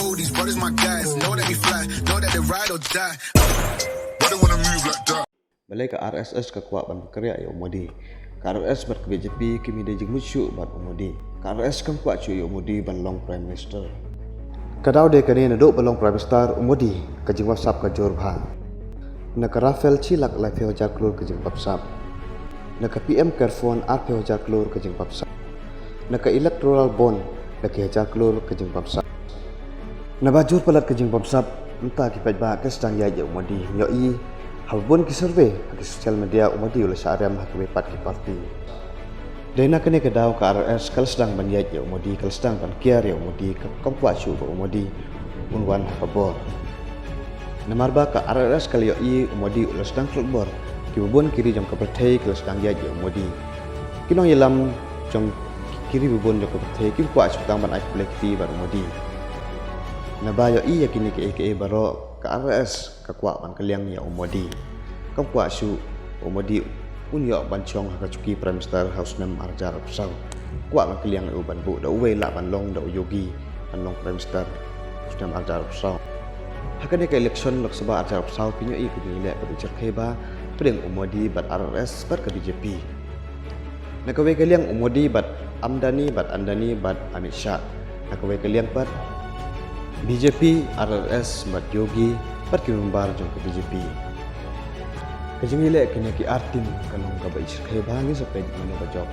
know these brothers my guys. Know that we fly, know that they ride or die. Why they wanna move like that? Balik ke RSS ke kuat ban kerja ya umudi. KRS bat ke BJP kimi de jengmucu bat umudi. KRS kan kuat cuy umudi ban long prime minister. Kadau de kani naduk ban long prime minister umudi ke jeng WhatsApp ke jor bha. Nak Rafael cilak lai fe hojar klur ke jeng WhatsApp. Nak PM Carphone ar fe hojar klur ke jeng WhatsApp. Nak electoral bond nak hojar klur ke jeng WhatsApp. Nak bajur pelat ke jeng WhatsApp entah kipat bah ke sedang ya umudi nyoi habun ki survey di sosial media umadi oleh syariam hakibat parti parti. Dena kene kedau ke RS kal sedang banjat ya umadi kal sedang ban kiar ya umadi ke kompa su ke umadi unwan habor. Namarba ke RS kal yo i umadi oleh sedang klubor ki bubun kiri jam ke pertai kal sedang ya umadi. Kinong yelam jam kiri bubun jam ke pertai ki kuat sedang ban ai kolektif ban umadi. Nabayo i yakini ke baro ke RS ke kuat ban keliang ya umadi. Kau kuat su umadi unyo ban chong ha cuki prime minister house nam arjar pesau. Kuat ban keliang u ban bu da uwe la ban long da yogi ban long prime minister house nam arjar pesau. Hakane ke election lok sabah arjar pesau pinyo i ku ni le ke bicar kheba pedeng umadi bat RS bat ke BJP. Nak we keliang umadi bat Amdani bat Andani bat Amit Shah. Nak we keliang bat BJP, RRS, Mat Yogi, pat kimbar jong ke BJP. Kajing ile kini ki artin kanong ka ba isir kay bangi sa pwede mo na ba job.